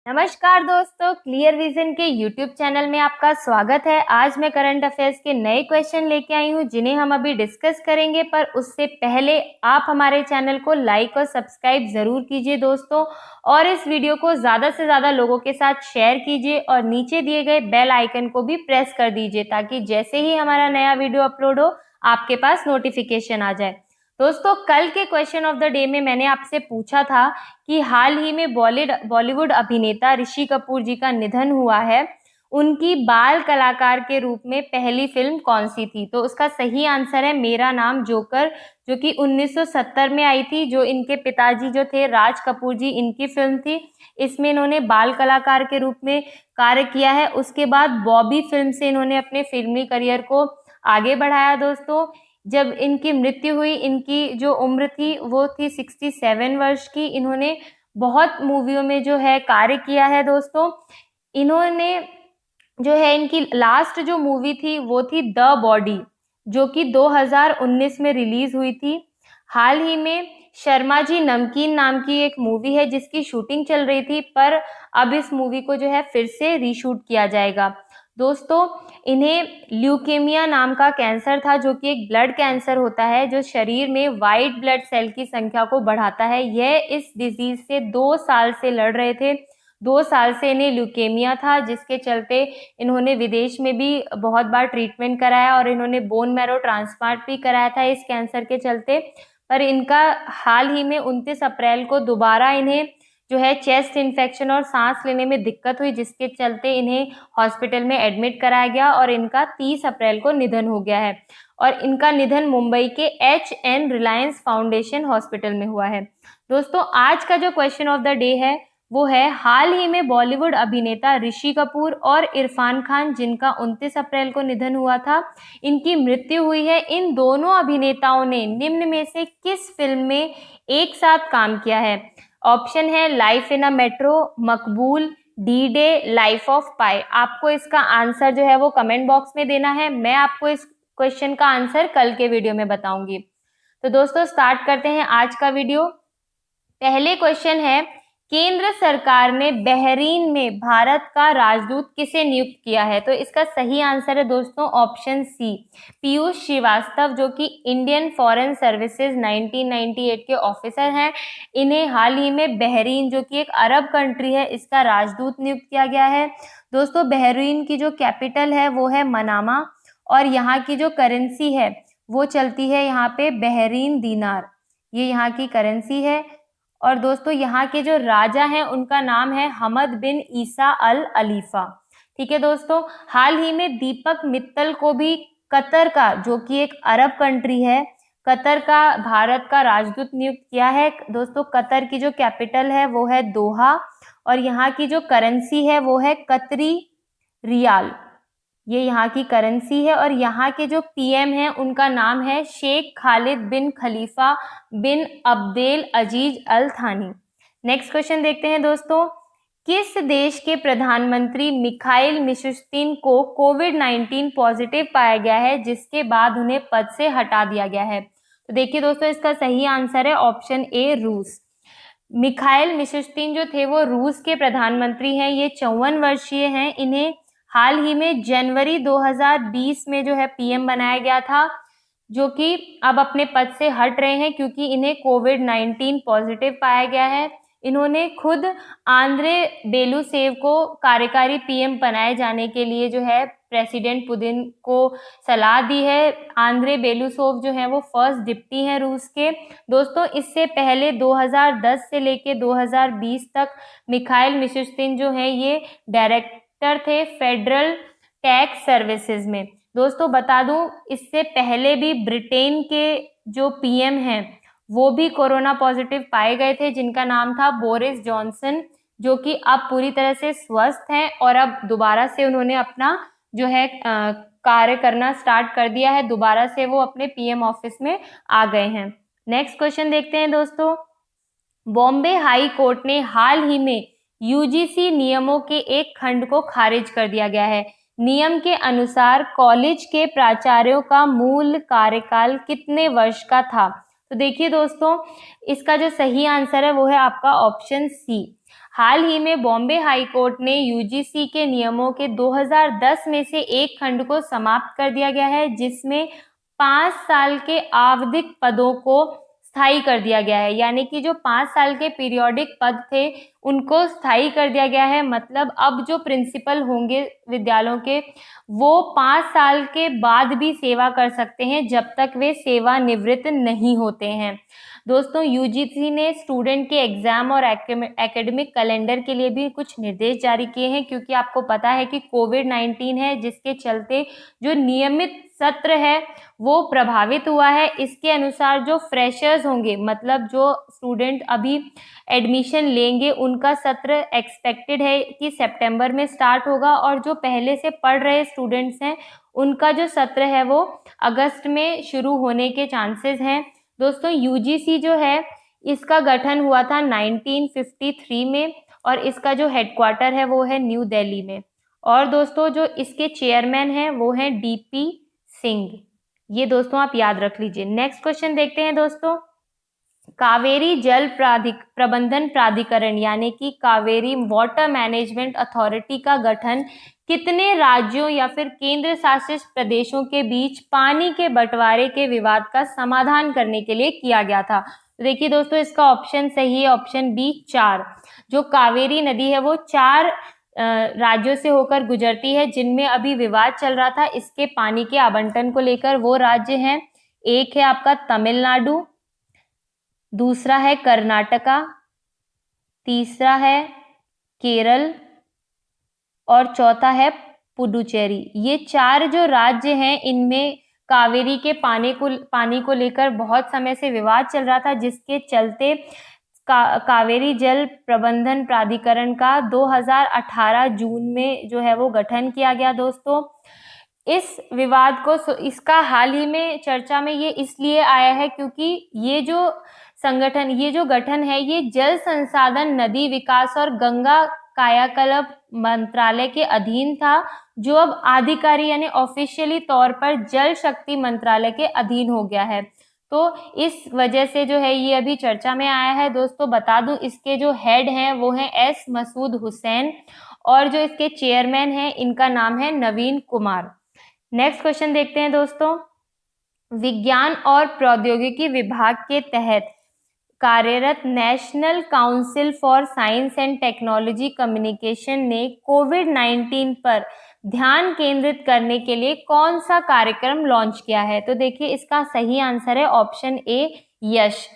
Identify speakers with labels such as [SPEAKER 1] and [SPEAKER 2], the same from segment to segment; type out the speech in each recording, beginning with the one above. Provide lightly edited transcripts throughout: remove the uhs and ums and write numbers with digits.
[SPEAKER 1] नमस्कार दोस्तों, clear vision के यूट्यूब चैनल में आपका स्वागत है। आज मैं करंट अफेयर्स के नए क्वेश्चन लेके आई हूँ जिन्हें हम अभी डिस्कस करेंगे, पर उससे पहले आप हमारे चैनल को लाइक और सब्सक्राइब जरूर कीजिए दोस्तों, और इस वीडियो को ज़्यादा से ज़्यादा लोगों के साथ शेयर कीजिए और नीचे दिए गए बेल आइकन को भी प्रेस कर दीजिए ताकि जैसे ही हमारा नया वीडियो अपलोड हो आपके पास नोटिफिकेशन आ जाए। दोस्तों, कल के क्वेश्चन ऑफ द डे में मैंने आपसे पूछा था कि हाल ही में बॉलीवुड अभिनेता ऋषि कपूर जी का निधन हुआ है, उनकी बाल कलाकार के रूप में पहली फिल्म कौन सी थी। तो उसका सही आंसर है मेरा नाम जोकर, जो कि 1970 में आई थी। जो इनके पिताजी जो थे राज कपूर जी, इनकी फिल्म थी। इसमें इन्होंने बाल कलाकार के रूप में कार्य किया है। उसके बाद बॉबी फिल्म से इन्होंने अपने फिल्मी करियर को आगे बढ़ाया दोस्तों। जब इनकी मृत्यु हुई, इनकी जो उम्र थी वो थी 67 वर्ष की। इन्होंने बहुत मूवियों में जो है कार्य किया है दोस्तों। इन्होंने जो है इनकी लास्ट जो मूवी थी वो थी द बॉडी, जो कि 2019 में रिलीज हुई थी। हाल ही में शर्मा जी नमकीन नाम की एक मूवी है जिसकी शूटिंग चल रही थी, पर अब इस मूवी को जो है फिर से रीशूट किया जाएगा दोस्तों। इन्हें ल्यूकेमिया नाम का कैंसर था, जो कि एक ब्लड कैंसर होता है जो शरीर में वाइट ब्लड सेल की संख्या को बढ़ाता है। यह इस डिजीज से 2 साल से लड़ रहे थे। 2 साल से इन्हें ल्यूकेमिया था, जिसके चलते इन्होंने विदेश में भी बहुत बार ट्रीटमेंट कराया और इन्होंने बोन मैरो ट्रांसप्लांट भी कराया था इस कैंसर के चलते। पर इनका हाल ही में 29 अप्रैल को दोबारा इन्हें जो है चेस्ट इन्फेक्शन और सांस लेने में दिक्कत हुई, जिसके चलते इन्हें हॉस्पिटल में एडमिट कराया गया और इनका 30 अप्रैल को निधन हो गया है। और इनका निधन मुंबई के HN रिलायंस फाउंडेशन हॉस्पिटल में हुआ है दोस्तों। आज का जो क्वेश्चन ऑफ द डे है वो है, हाल ही में बॉलीवुड अभिनेता ऋषि कपूर और इरफान खान, जिनका 29 अप्रैल को निधन हुआ था, इनकी मृत्यु हुई है। इन दोनों अभिनेताओं ने निम्न में से किस फिल्म में एक साथ काम किया है। ऑप्शन है life in a metro, Maqbool, D day, life of पाई। आपको इसका आंसर जो है वो कमेंट बॉक्स में देना है। मैं आपको इस क्वेश्चन का आंसर कल के वीडियो में बताऊंगी। तो दोस्तों, स्टार्ट करते हैं आज का वीडियो। पहले क्वेश्चन है, केंद्र सरकार ने बहरीन में भारत का राजदूत किसे नियुक्त किया है। तो इसका सही आंसर है दोस्तों ऑप्शन सी, पीयूष श्रीवास्तव, जो कि इंडियन फॉरेन सर्विसेज 1998 के ऑफिसर हैं। इन्हें हाल ही में बहरीन, जो कि एक अरब कंट्री है, इसका राजदूत नियुक्त किया गया है दोस्तों। बहरीन की जो कैपिटल है वो है मनामा, और यहाँ की जो करेंसी है वो चलती है यहाँ पे बहरीन दीनार, ये यहाँ की करेंसी है। और दोस्तों, यहाँ के जो राजा हैं उनका नाम है हमद बिन ईसा अल अलीफा। ठीक है दोस्तों, हाल ही में दीपक मित्तल को भी कतर का, जो कि एक अरब कंट्री है, कतर का भारत का राजदूत नियुक्त किया है दोस्तों। कतर की जो कैपिटल है वो है दोहा, और यहाँ की जो करेंसी है वो है कतरी रियाल, ये यहाँ की करेंसी है। और यहाँ के जो PM हैं उनका नाम है शेख खालिद बिन खलीफा बिन अब्देल अजीज अल थानी। नेक्स्ट क्वेश्चन देखते हैं दोस्तों, किस देश के प्रधानमंत्री मिखाइल मिशुस्तिन को कोविड-19 पॉजिटिव पाया गया है, जिसके बाद उन्हें पद से हटा दिया गया है। तो देखिए दोस्तों, इसका सही आंसर है ऑप्शन ए, रूस। मिखाइल मिशुस्तिन जो थे वो रूस के प्रधानमंत्री हैं। ये 54 वर्षीय हैं। इन्हें हाल ही में जनवरी 2020 में जो है PM बनाया गया था, जो कि अब अपने पद से हट रहे हैं क्योंकि इन्हें कोविड-19 पॉजिटिव पाया गया है। इन्होंने खुद आंद्रे बेलूसेव को कार्यकारी PM बनाए जाने के लिए जो है प्रेसिडेंट पुतिन को सलाह दी है। आंद्रे बेलूसोव जो है वो फर्स्ट डिप्टी हैं रूस के दोस्तों। इससे पहले 2010 से लेके 2020 तक मिखाइल मिशुस्तिन जो है ये डायरेक्टर थे फेडरल टैक्स सर्विसेज में दोस्तों। बता दूं, इससे पहले भी ब्रिटेन के जो PM हैं वो भी कोरोना पॉजिटिव पाए गए थे, जिनका नाम था बोरिस जॉनसन, जो कि अब पूरी तरह से स्वस्थ हैं और अब दोबारा से उन्होंने अपना जो है कार्य करना स्टार्ट कर दिया है। दोबारा से वो अपने PM ऑफिस में आ गए हैं। नेक्स्ट क्वेश्चन देखते हैं दोस्तों, बॉम्बे हाई कोर्ट ने हाल ही में UGC नियमों के एक खंड को खारिज कर दिया गया है। नियम के अनुसार कॉलेज के प्राचार्यों का मूल कार्यकाल कितने वर्ष का था। तो देखिए दोस्तों, इसका जो सही आंसर है वो है आपका ऑप्शन सी। हाल ही में बॉम्बे हाई कोर्ट ने यूजीसी के नियमों के 2010 में से एक खंड को समाप्त कर दिया गया है, जिसमें 5 साल के आवधिक पदों को स्थायी कर दिया गया है। यानी कि जो 5 साल के पीरियोडिक पद थे उनको स्थायी कर दिया गया है। मतलब अब जो प्रिंसिपल होंगे विद्यालयों के, वो 5 साल के बाद भी सेवा कर सकते हैं जब तक वे सेवानिवृत्त नहीं होते हैं। दोस्तों, यूजीसी ने स्टूडेंट के एग्जाम और एकेडमिक कैलेंडर के लिए भी कुछ निर्देश जारी किए हैं, क्योंकि आपको पता है कि कोविड-19 है, जिसके चलते जो नियमित सत्र है वो प्रभावित हुआ है। इसके अनुसार जो फ्रेशर्स होंगे, मतलब जो स्टूडेंट अभी एडमिशन लेंगे, उनका सत्र एक्सपेक्टेड है कि सितंबर में स्टार्ट होगा, और जो पहले से पढ़ रहे स्टूडेंट्स हैं उनका जो सत्र है वो अगस्त में शुरू होने के चांसेस हैं। दोस्तों, यूजीसी जो है इसका गठन हुआ था 1953 में, और इसका जो हेडक्वार्टर है वो है न्यू दिल्ली में। और दोस्तों, जो इसके चेयरमैन हैं वो हैं डीपी सिंह। ये दोस्तों आप याद रख लीजिए। नेक्स्ट क्वेश्चन देखते हैं दोस्तों। कावेरी जल प्रबंधन प्राधिकरण यानी कि कावेरी वाटर मैनेजमेंट अथॉरिटी का गठन कितने राज्यों या फिर केंद्र शासित प्रदेशों के बीच पानी के बंटवारे के विवाद का समाधान करने के लिए किया गया था? तो देखिए दोस्तों, इसका ऑप्शन सही है, ऑप्शन बी 4। जो कावेरी नदी है वो 4 राज्यों से होकर गुजरती है, जिनमें अभी विवाद चल रहा था इसके पानी के आवंटन को लेकर। वो राज्य हैं, एक है आपका तमिलनाडु, दूसरा है कर्नाटका, तीसरा है केरल, और चौथा है पुडुचेरी। ये 4 जो राज्य हैं, इनमें कावेरी के पानी को लेकर बहुत समय से विवाद चल रहा था, जिसके चलते कावेरी जल प्रबंधन प्राधिकरण का 2018 जून में जो है वो गठन किया गया। दोस्तों, इस विवाद को इसका हाल ही में चर्चा में ये इसलिए आया है क्योंकि ये जो गठन है ये जल संसाधन, नदी विकास और गंगा कायाकल्प मंत्रालय के अधीन था, जो अब आधिकारिक यानी ऑफिशियली तौर पर जल शक्ति मंत्रालय के अधीन हो गया है। तो इस वजह से जो है ये अभी चर्चा में आया है। दोस्तों, बता दूं इसके जो हेड हैं वो हैं एस मसूद हुसैन, और जो इसके चेयरमैन हैं इनका नाम है नवीन कुमार। नेक्स्ट क्वेश्चन देखते हैं दोस्तों। विज्ञान और प्रौद्योगिकी विभाग के तहत कार्यरत national council for science and technology communication ने कोविड-19 पर ध्यान केंद्रित करने के लिए कौन सा कार्यक्रम लॉन्च किया है? तो देखिए, इसका सही आंसर है ऑप्शन ए यश।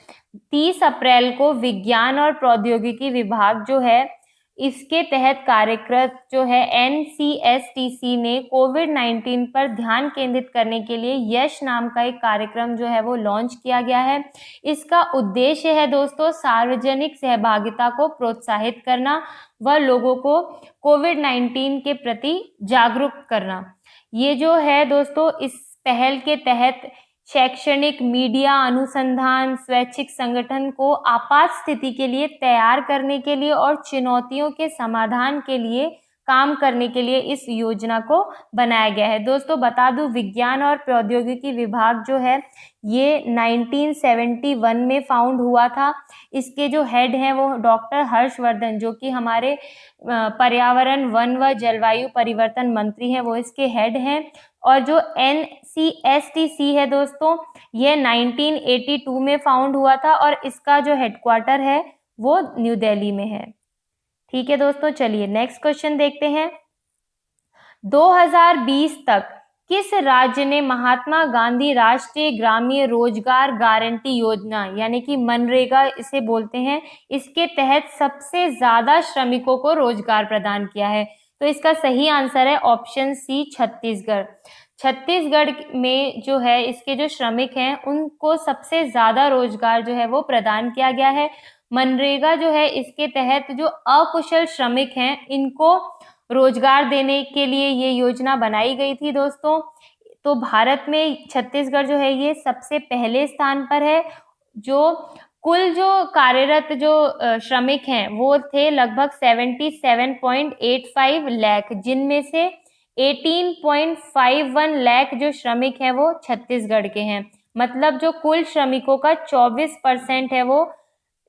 [SPEAKER 1] 30 अप्रैल को विज्ञान और प्रौद्योगिकी विभाग जो है इसके तहत कार्यरत जो है एनसीएसटीसी ने कोविड-19 पर ध्यान केंद्रित करने के लिए यश नाम का एक कार्यक्रम जो है वो लॉन्च किया गया है। इसका उद्देश्य है दोस्तों सार्वजनिक सहभागिता को प्रोत्साहित करना व लोगों को कोविड-19 के प्रति जागरूक करना। ये जो है दोस्तों, इस पहल के तहत शैक्षणिक, मीडिया, अनुसंधान, स्वैच्छिक संगठन को आपात स्थिति के लिए तैयार करने के लिए और चुनौतियों के समाधान के लिए काम करने के लिए इस योजना को बनाया गया है। दोस्तों, बता दूं विज्ञान और प्रौद्योगिकी विभाग जो है ये 1971 में फाउंड हुआ था। इसके जो हेड हैं वो डॉक्टर हर्षवर्धन, जो कि हमारे पर्यावरण, वन व जलवायु परिवर्तन मंत्री हैं, वो इसके हेड हैं। और जो एनसीएसटीसी है दोस्तों, ये 1982 में फाउंड हुआ था और इसका जो हेडक्वार्टर है वो न्यू दिल्ली में है। ठीक है दोस्तों, चलिए नेक्स्ट क्वेश्चन देखते हैं। 2020 तक किस राज्य ने महात्मा गांधी राष्ट्रीय ग्रामीण रोजगार गारंटी योजना यानी कि मनरेगा इसे बोलते हैं, इसके तहत सबसे ज्यादा श्रमिकों को रोजगार प्रदान किया है? तो इसका सही आंसर है ऑप्शन सी छत्तीसगढ़। छत्तीसगढ़ में जो है इसके जो श्रमिक हैं उनको सबसे ज्यादा रोजगार जो है वो प्रदान किया गया है। मनरेगा जो है इसके तहत जो अकुशल श्रमिक हैं इनको रोजगार देने के लिए ये योजना बनाई गई थी दोस्तों। तो भारत में छत्तीसगढ़ जो है ये सबसे पहले स्थान पर है। जो कुल जो कार्यरत जो श्रमिक हैं वो थे लगभग 77.85 लाख, जिनमें से 18.51 लाख जो श्रमिक हैं वो छत्तीसगढ़ के हैं। मतलब जो कुल श्रमिकों का 24% है वो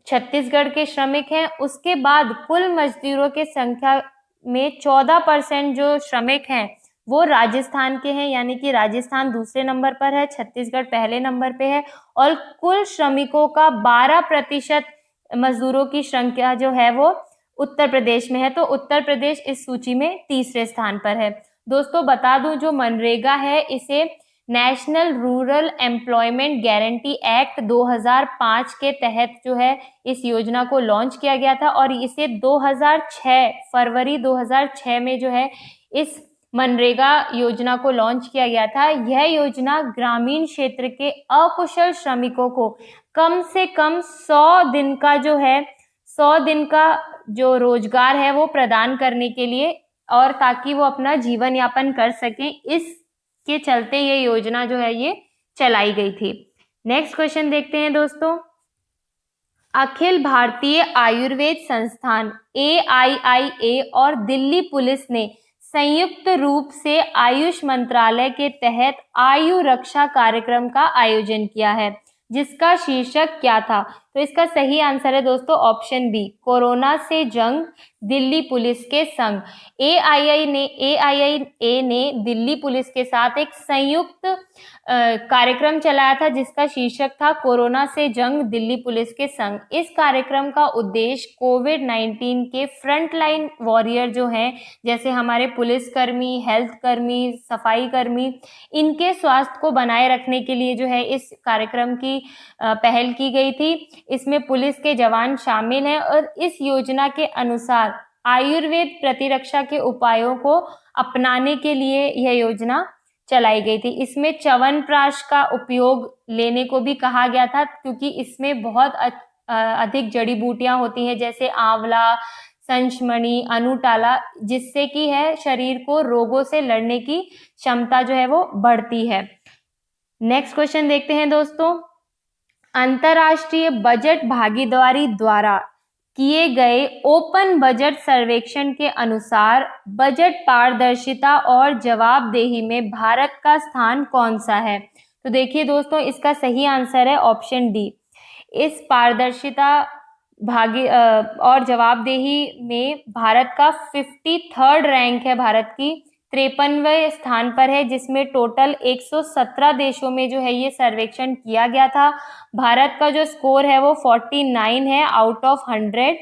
[SPEAKER 1] छत्तीसगढ़ के श्रमिक हैं। उसके बाद कुल मजदूरों के संख्या में 14% जो श्रमिक हैं वो राजस्थान के हैं, यानी कि राजस्थान दूसरे नंबर पर है, छत्तीसगढ़ पहले नंबर पे है। और कुल श्रमिकों का 12% मजदूरों की संख्या जो है वो उत्तर प्रदेश में है, तो उत्तर प्रदेश इस सूची में तीसरे स्थान पर है। दोस्तों बता दूं, जो मनरेगा है इसे national rural employment guarantee act 2005 के तहत जो है इस योजना को लॉन्च किया गया था, और इसे 2006 फरवरी 2006 में जो है इस मनरेगा योजना को लॉन्च किया गया था। यह योजना ग्रामीण क्षेत्र के अकुशल श्रमिकों को कम से कम 100 दिन का जो है 100 दिन का जो रोजगार है वो प्रदान करने के लिए, और ताकि वो अपना जीवन यापन कर सकें, इसके चलते ये योजना जो है ये चलाई गई थी। नेक्स्ट क्वेश्चन देखते हैं दोस्तों। अखिल भारतीय आयुर्वेद संस्थान AIIA और दिल्ली पुलिस ने संयुक्त रूप से आयुष मंत्रालय के तहत आयु रक्षा कार्यक्रम का आयोजन किया है, जिसका शीर्षक क्या था? तो इसका सही आंसर है दोस्तों ऑप्शन बी, कोरोना से जंग दिल्ली पुलिस के संग। AIIA ने दिल्ली पुलिस के साथ एक संयुक्त कार्यक्रम चलाया था जिसका शीर्षक था कोरोना से जंग दिल्ली पुलिस के संग। इस कार्यक्रम का उद्देश्य कोविड-19 के फ्रंटलाइन वॉरियर जो हैं, जैसे हमारे पुलिसकर्मी, हेल्थ कर्मी, सफाई कर्मी, इनके स्वास्थ्य को बनाए रखने के लिए जो है इस कार्यक्रम की पहल की गई थी। इसमें पुलिस के जवान शामिल हैं, और इस योजना के अनुसार आयुर्वेद प्रतिरक्षा के उपायों को अपनाने के लिए यह योजना चलाई गई थी। इसमें च्यवनप्राश का उपयोग लेने को भी कहा गया था, क्योंकि इसमें बहुत अधिक जड़ी बूटियां होती हैं, जैसे आंवला, संशमणि, अनुटाला, जिससे कि है शरीर को रोगों से लड़ने की क्षमता जो है वो बढ़ती है। नेक्स्ट क्वेश्चन देखते हैं दोस्तों। अंतर्राष्ट्रीय बजट भागीदारी द्वारा किए गए ओपन बजट सर्वेक्षण के अनुसार बजट पारदर्शिता और जवाबदेही में भारत का स्थान कौन सा है? तो देखिए दोस्तों, इसका सही आंसर है ऑप्शन डी। इस पारदर्शिता और जवाबदेही में भारत का 53rd रैंक है, भारत की 53वें स्थान पर है, जिसमें टोटल 117 देशों में जो है ये सर्वेक्षण किया गया था। भारत का जो स्कोर है वो 49 है आउट ऑफ 100,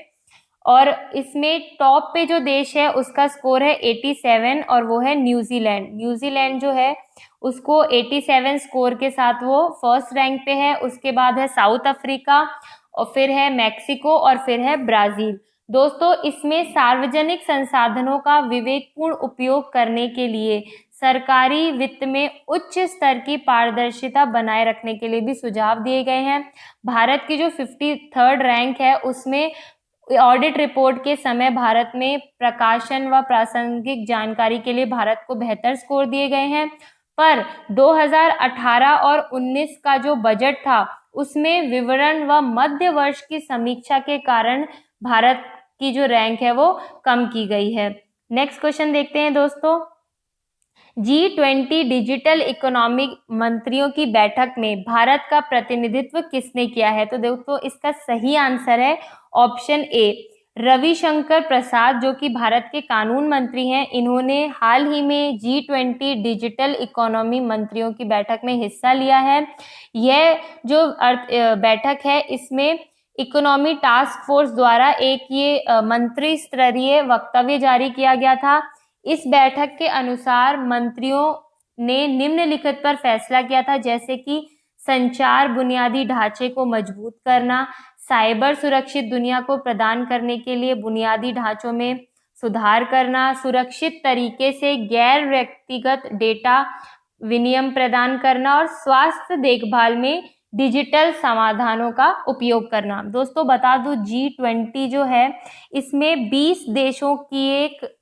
[SPEAKER 1] और इसमें टॉप पे जो देश है उसका स्कोर है 87, और वो है न्यूजीलैंड। न्यूजीलैंड जो है उसको 87 स्कोर के साथ वो फर्स्ट रैंक पे है। उसके बाद है साउथ अफ्रीका, और फिर है मैक्सिको, और फिर है ब्राजील। दोस्तों इसमें सार्वजनिक संसाधनों का विवेकपूर्ण उपयोग करने के लिए सरकारी वित्त में उच्च स्तर की पारदर्शिता बनाए रखने के लिए भी सुझाव दिए गए हैं। भारत की जो 53rd रैंक है उसमें ऑडिट रिपोर्ट के समय भारत में प्रकाशन व प्रासंगिक जानकारी के लिए भारत को बेहतर स्कोर दिए गए हैं। पर 2018 और 19 का जो बजट था उसमें विवरण व मध्य वर्ष की समीक्षा के कारण भारत की जो रैंक है वो कम की गई है। नेक्स्ट क्वेश्चन देखते हैं दोस्तों। G20 डिजिटल इकोनॉमी मंत्रियों की बैठक में भारत का प्रतिनिधित्व किसने किया है? तो दोस्तों इसका सही आंसर है ऑप्शन ए, रविशंकर प्रसाद, जो कि भारत के कानून मंत्री हैं। इन्होंने हाल ही में G20 डिजिटल इकोनॉमी मंत्रियों की बैठक में हिस्सा लिया है। यह जो बैठक है इसमें इकोनॉमी टास्क फोर्स द्वारा एक ये मंत्री स्तरीय वक्तव्य जारी किया गया था। इस बैठक के अनुसार मंत्रियों ने निम्नलिखित पर फैसला किया था, जैसे कि संचार बुनियादी ढांचे को मजबूत करना, साइबर सुरक्षित दुनिया को प्रदान करने के लिए बुनियादी ढांचों में सुधार करना, सुरक्षित तरीके से गैर व्यक्तिगत डेटा विनिमय प्रदान करना, और स्वास्थ्य देखभाल में डिजिटल समाधानों का उपयोग करना। दोस्तों बता दूं G20 जो है इसमें 20 देशों की एक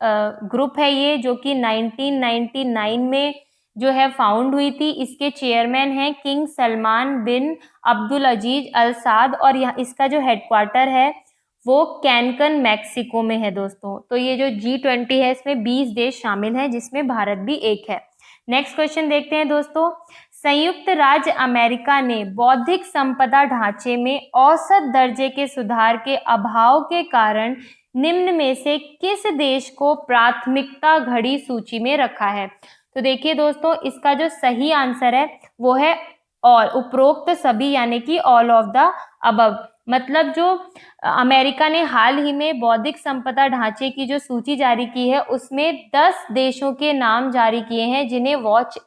[SPEAKER 1] ग्रुप है ये, जो कि 1999 में जो है फाउंड हुई थी। इसके चेयरमैन हैं किंग सलमान बिन अब्दुल अजीज अल साद, और यहाँ इसका जो हेडक्वार्टर है वो कैनकन मैक्सिको में है दोस्तों। तो ये जो G20 है इसमें 20 देश शामिल हैं, जिसमें भारत भी एक है। नेक्स्ट क्वेश्चन देखते हैं दोस्तों। संयुक्त राज्य अमेरिका ने बौद्धिक संपदा ढांचे में औसत दर्जे के सुधार के अभाव के कारण निम्न में से किस देश को प्राथमिकता घड़ी सूची में रखा है? तो देखिए दोस्तों, इसका जो सही आंसर है वो है ऑल, उपरोक्त सभी, यानी कि ऑल ऑफ द अबव। मतलब जो अमेरिका ने हाल ही में बौद्धिक संपदा ढांचे की जो सूची जारी की है उसमें 10 देशों के नाम जारी किए हैं जिन्हें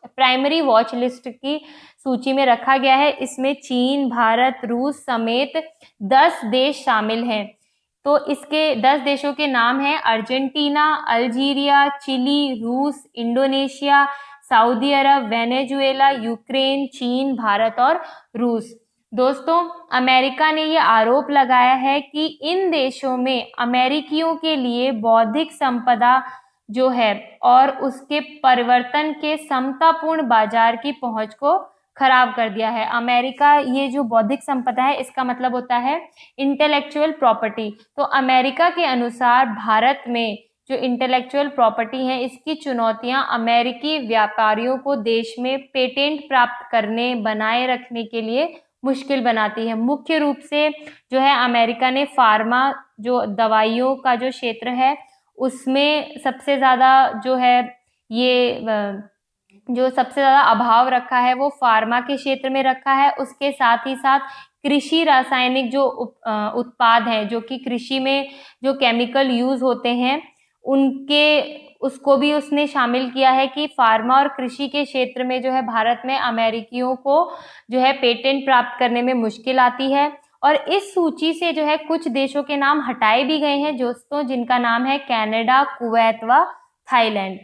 [SPEAKER 1] प्राइमरी वॉच लिस्ट की सूची में रखा गया है। इसमें चीन, भारत, रूस समेत 10 देश शामिल हैं। तो इसके 10 देशों के नाम हैं अर्जेंटीना, अल्जीरिया, चिली, रूस, इंडोनेशिया, सऊदी अरब, वेनेजुएला, यूक्रेन, चीन, भारत और रूस। दोस्तों, अमेरिका ने ये आरोप लगाया है कि इन देशों में अमेरिकियों के लिए बौद्धिक संपदा जो है और उसके परिवर्तन के समतापूर्ण बाजार की पहुंच को खराब कर दिया है। अमेरिका, ये जो बौद्धिक संपदा है इसका मतलब होता है इंटेलेक्चुअल प्रॉपर्टी। तो अमेरिका के अनुसार भारत में जो इंटेलेक्चुअल प्रॉपर्टी है इसकी चुनौतियां अमेरिकी व्यापारियों को देश में पेटेंट प्राप्त करने, बनाए रखने के लिए मुश्किल बनाती है। मुख्य रूप से जो है अमेरिका ने फार्मा, जो दवाइयों का जो क्षेत्र है उसमें सबसे ज़्यादा जो है ये जो सबसे ज़्यादा अभाव रखा है वो फार्मा के क्षेत्र में रखा है। उसके साथ ही साथ कृषि रासायनिक जो उत्पाद हैं, जो कि कृषि में जो केमिकल यूज होते हैं उसको भी उसने शामिल किया है कि फार्मा और कृषि के क्षेत्र में जो है भारत में अमेरिकियों को जो है पेटेंट प्राप्त करने में मुश्किल आती है। और इस सूची से जो है कुछ देशों के नाम हटाए भी गए हैं दोस्तों, जिनका नाम है कनाडा, कुवैत व थाईलैंड।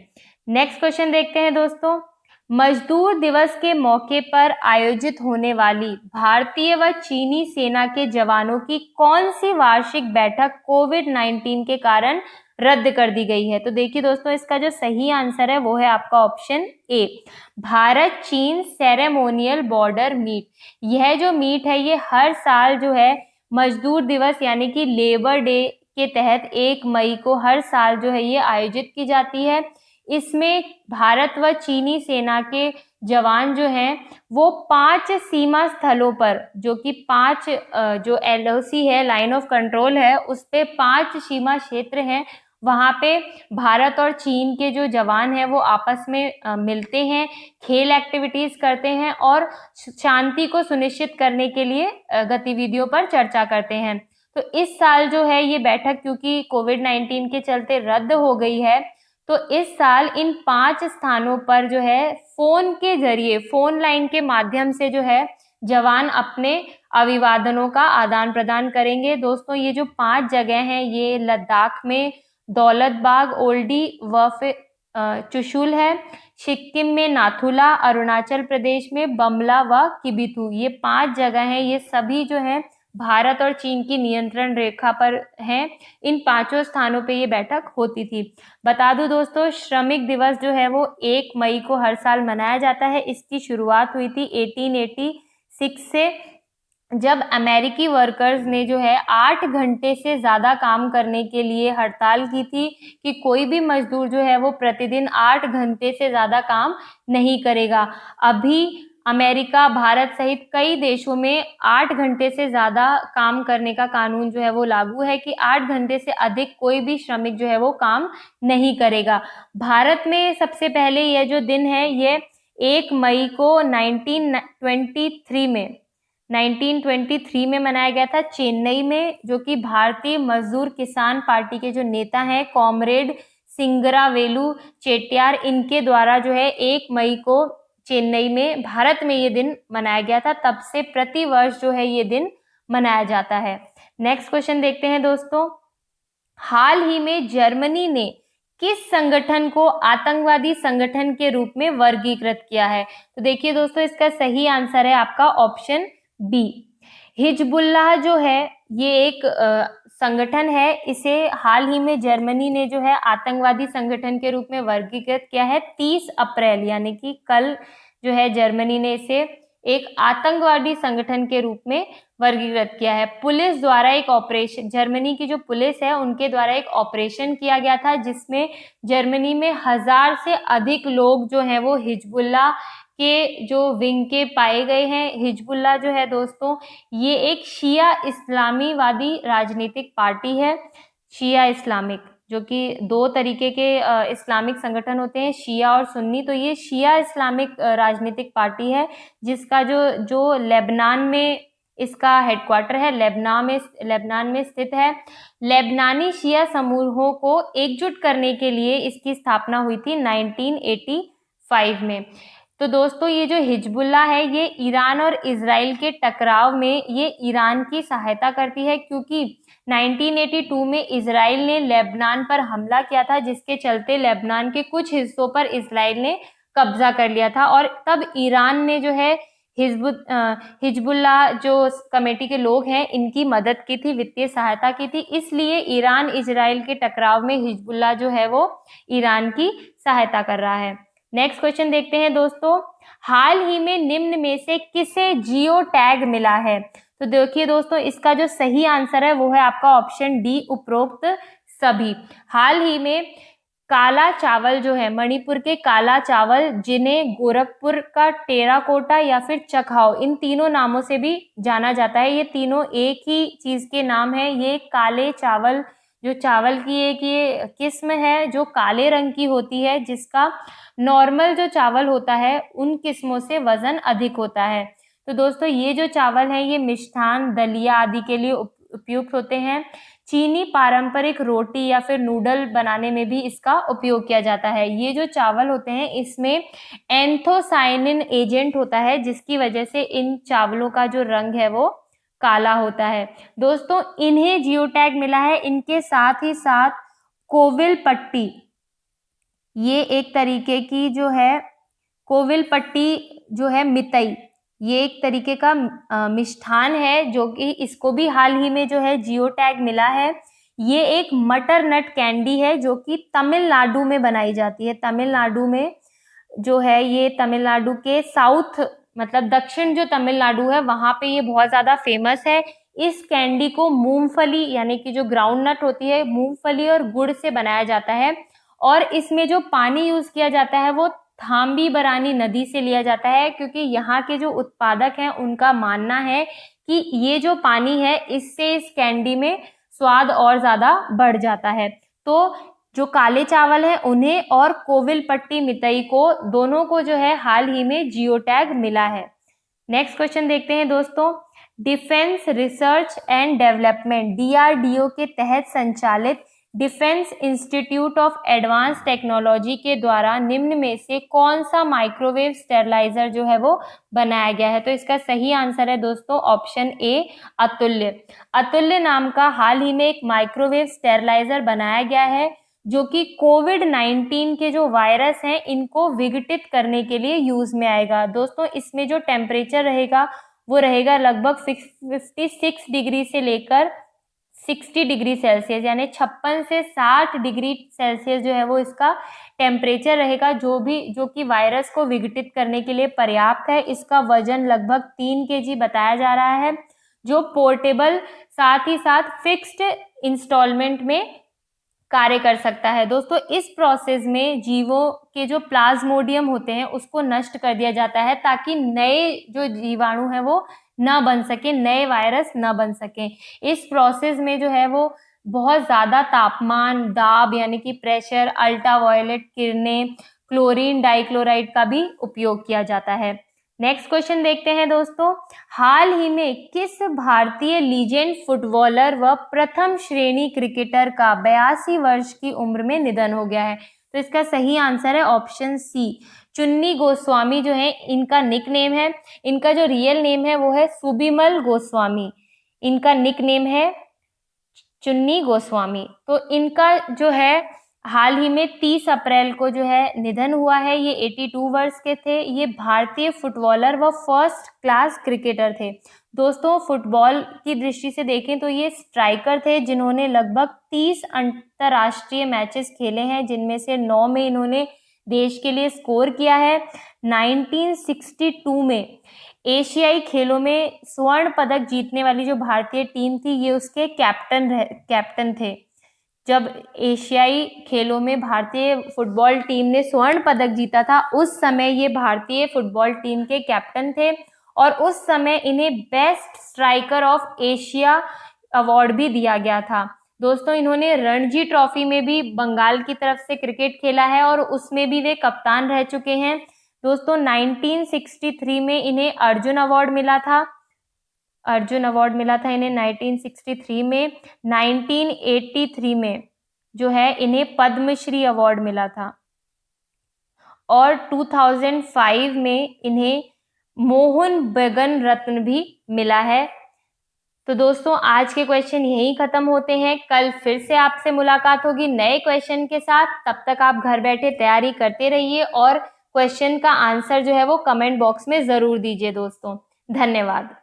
[SPEAKER 1] नेक्स्ट क्वेश्चन देखते हैं दोस्तों। मजदूर दिवस के मौके पर आयोजित होने वाली भारतीय व चीनी सेना के जवानों की कौन सी वार्षिक बैठक कोविड-19 के कारण रद्द कर दी गई है? तो देखिए दोस्तों, इसका जो सही आंसर है वो है आपका ऑप्शन ए, भारत चीन सेरेमोनियल बॉर्डर मीट। यह जो मीट है ये हर साल जो है मजदूर दिवस यानी कि लेबर डे के तहत 1 मई को हर साल जो है ये आयोजित की जाती है। इसमें भारत व चीनी सेना के जवान जो हैं वो 5 सीमा स्थलों पर, जो कि 5 जो LOC है, लाइन ऑफ कंट्रोल है, उस पे 5 सीमा क्षेत्र हैं, वहाँ पे भारत और चीन के जो जवान हैं वो आपस में मिलते हैं, खेल एक्टिविटीज करते हैं और शांति को सुनिश्चित करने के लिए गतिविधियों पर चर्चा करते हैं। तो इस साल जो है ये बैठक क्योंकि कोविड-19 के चलते रद्द हो गई है, तो इस साल इन 5 स्थानों पर जो है फोन के जरिए, फोन लाइन के माध्यम से जो है जवान अपने अभिवादनों का आदान प्रदान करेंगे। दोस्तों, ये जो 5 जगह हैं ये लद्दाख में दौलतबाग, ओल्डी व चुशुल है, सिक्किम में नाथुला, अरुणाचल प्रदेश में बमला व किबिथु। ये 5 जगह हैं, ये सभी जो है भारत और चीन की नियंत्रण रेखा पर हैं। इन 5 स्थानों पे ये बैठक होती थी। बता दूं दोस्तों, श्रमिक दिवस जो है वो 1 मई को हर साल मनाया जाता है। इसकी शुरुआत हुई थी 1886 से, जब अमेरिकी वर्कर्स ने जो है 8 घंटे से ज़्यादा काम करने के लिए हड़ताल की थी कि कोई भी मजदूर जो है वो प्रतिदिन 8 घंटे से ज़्यादा काम नहीं करेगा। अभी अमेरिका, भारत सहित कई देशों में 8 घंटे से ज़्यादा काम करने का कानून जो है वो लागू है कि 8 घंटे से अधिक कोई भी श्रमिक जो है वो काम नहीं करेगा। भारत में सबसे पहले यह जो दिन है ये 1 मई को 1923 में मनाया गया था चेन्नई में, जो कि भारतीय मजदूर किसान पार्टी के जो नेता हैं कॉमरेड सिंगरावेलु चेट्टियार, इनके द्वारा जो है 1 मई को चेन्नई में भारत में ये दिन मनाया गया था। तब से प्रति वर्ष जो है ये दिन मनाया जाता है। नेक्स्ट क्वेश्चन देखते हैं दोस्तों। हाल ही में जर्मनी ने किस संगठन को आतंकवादी संगठन के रूप में वर्गीकृत किया है? तो देखिए दोस्तों, इसका सही आंसर है आपका ऑप्शन बी, हिजबुल्लाह जो है ये एक संगठन है। इसे हाल ही में जर्मनी ने जो है आतंकवादी संगठन के रूप में वर्गीकृत किया है। 30 अप्रैल यानी कि कल जो है जर्मनी ने इसे एक आतंकवादी संगठन के रूप में वर्गीकृत किया है। पुलिस द्वारा एक ऑपरेशन, जर्मनी की जो पुलिस है उनके द्वारा एक ऑपरेशन किया गया था जिसमें जर्मनी में 1000 से अधिक लोग जो हैं वो हिजबुल्लाह के जो विंग के पाए गए हैं। हिजबुल्लाह जो है दोस्तों, ये एक शिया इस्लामीवादी राजनीतिक पार्टी है। शिया इस्लामिक, जो कि दो तरीके के इस्लामिक संगठन होते हैं, शिया और सुन्नी। तो ये शिया इस्लामिक राजनीतिक पार्टी है, जिसका जो लेबनान में इसका हेडक्वार्टर है, लेबनान में स्थित है। लेबनानी शिया समूहों को एकजुट करने के लिए इसकी स्थापना हुई थी 1985 में। तो दोस्तों, ये जो हिजबुल्लाह है, ये ईरान और इजराइल के टकराव में ये ईरान की सहायता करती है, क्योंकि 1982 में इजराइल ने लेबनान पर हमला किया था, जिसके चलते लेबनान के कुछ हिस्सों पर इजराइल ने कब्जा कर लिया था। और तब ईरान ने जो है हिजबुल्लाह जो कमेटी के लोग हैं, इनकी मदद की थी, वित्तीय सहायता की थी। इसलिए ईरान इजराइल के टकराव में हिजबुल्लाह जो है वो ईरान की सहायता कर रहा है। नेक्स्ट क्वेश्चन देखते हैं दोस्तों, हाल ही में निम्न में से किसे जियो टैग मिला है? तो देखिए दोस्तों, इसका जो सही आंसर है वो है आपका ऑप्शन डी, उपरोक्त सभी। हाल ही में काला चावल जो है, मणिपुर के काला चावल, जिन्हें गोरखपुर का टेराकोटा या फिर चखाओ, इन तीनों नामों से भी जाना जाता है। ये तीनों एक ही चीज के नाम है। ये काले चावल, जो चावल की एक ये किस्म है जो काले रंग की होती है, जिसका नॉर्मल जो चावल होता है उन किस्मों से वजन अधिक होता है। तो दोस्तों, ये जो चावल है ये मिष्ठान, दलिया आदि के लिए उपयुक्त होते हैं। चीनी पारंपरिक रोटी या फिर नूडल बनाने में भी इसका उपयोग किया जाता है। ये जो चावल होते हैं, इसमें एंथोसाइनिन एजेंट होता है, जिसकी वजह से इन चावलों का जो रंग है वो काला होता है। दोस्तों, इन्हें जियो टैग मिला है। इनके साथ ही साथ कोविल पट्टी, ये एक तरीके की जो है कोविल पट्टी जो है मितई, ये एक तरीके का मिष्ठान है, जो कि इसको भी हाल ही में जो है जियो टैग मिला है। ये एक मटर नट कैंडी है, जो कि तमिलनाडु में बनाई जाती है। तमिलनाडु में जो है, ये तमिलनाडु के साउथ, मतलब दक्षिण जो तमिलनाडु है, वहां पे ये बहुत ज्यादा फेमस है। इस कैंडी को मूंगफली, यानी कि जो ग्राउंड नट होती है, मूंगफली और गुड़ से बनाया जाता है। और इसमें जो पानी यूज किया जाता है वो थाम्बी बरानी नदी से लिया जाता है, क्योंकि यहाँ के जो उत्पादक हैं उनका मानना है कि ये जो पानी है, इससे इस कैंडी में स्वाद और ज्यादा बढ़ जाता है। तो जो काले चावल है उन्हें और कोविल पट्टी मितई को, दोनों को जो है हाल ही में जियो टैग मिला है। नेक्स्ट क्वेश्चन देखते हैं दोस्तों, defence research and development DRDO के तहत संचालित defence institute of advance technology के द्वारा निम्न में से कौन सा माइक्रोवेव स्टेरलाइजर जो है वो बनाया गया है? तो इसका सही आंसर है दोस्तों ऑप्शन ए, अतुल्य। अतुल्य नाम का हाल ही में एक माइक्रोवेव स्टेरलाइजर बनाया गया है, जो कि कोविड-19 के जो वायरस हैं इनको विघटित करने के लिए यूज में आएगा। दोस्तों, इसमें जो टेम्परेचर रहेगा वो रहेगा लगभग 56 डिग्री से लेकर 60 डिग्री सेल्सियस, यानी 56 से 60 डिग्री सेल्सियस जो है वो इसका टेम्परेचर रहेगा, जो कि वायरस को विघटित करने के लिए पर्याप्त है। इसका वजन लगभग 3 kg बताया जा रहा है, जो पोर्टेबल, साथ ही साथ फिक्स्ड इंस्टॉलमेंट में कार्य कर सकता है। दोस्तों, इस प्रोसेस में जीवों के जो प्लाज्मोडियम होते हैं उसको नष्ट कर दिया जाता है, ताकि नए जो जीवाणु हैं वो न बन सके, नए वायरस न बन सके। इस प्रोसेस में जो है वो बहुत ज्यादा तापमान, दाब यानी कि प्रेशर, अल्ट्रावायलेट किरणें, क्लोरीन डाइक्लोराइड का भी उपयोग किया जाता है। नेक्स्ट क्वेश्चन देखते हैं दोस्तों, हाल ही में किस भारतीय लीजेंड फुटबॉलर व प्रथम श्रेणी क्रिकेटर का 82 वर्ष की उम्र में निधन हो गया है? तो इसका सही आंसर है ऑप्शन सी, चुन्नी गोस्वामी जो है इनका निक नेम है। इनका जो रियल नेम है वो है सुबिमल गोस्वामी, इनका निक नेम है चुन्नी गोस्वामी। तो इनका जो है हाल ही में 30 अप्रैल को जो है निधन हुआ है। ये 82 वर्ष के थे। ये भारतीय फुटबॉलर व फर्स्ट क्लास क्रिकेटर थे। दोस्तों, फुटबॉल की दृष्टि से देखें तो ये स्ट्राइकर थे, जिन्होंने लगभग 30 अंतर्राष्ट्रीय मैचेस खेले हैं, जिनमें से 9 में इन्होंने देश के लिए स्कोर किया है। 1962 में एशियाई खेलों में स्वर्ण पदक जीतने वाली जो भारतीय टीम थी, ये उसके कैप्टन थे। जब एशियाई खेलों में भारतीय फुटबॉल टीम ने स्वर्ण पदक जीता था, उस समय ये भारतीय फुटबॉल टीम के कैप्टन थे और उस समय इन्हें best striker of Asia award भी दिया गया था। दोस्तों, इन्होंने रणजी ट्रॉफी में भी बंगाल की तरफ से क्रिकेट खेला है और उसमें भी वे कप्तान रह चुके हैं। दोस्तों, 1963 में इन्हें अर्जुन अवार्ड मिला था। अर्जुन अवार्ड मिला था इन्हें 1963 में। 1983 में जो है इन्हें पद्मश्री अवार्ड मिला था और 2005 में इन्हें मोहन बगान रत्न भी मिला है। तो दोस्तों, आज के क्वेश्चन यहीं खत्म होते हैं। कल फिर से आपसे मुलाकात होगी नए क्वेश्चन के साथ। तब तक आप घर बैठे तैयारी करते रहिए और क्वेश्चन का आंसर जो है वो कमेंट बॉक्स में जरूर दीजिए दोस्तों। धन्यवाद।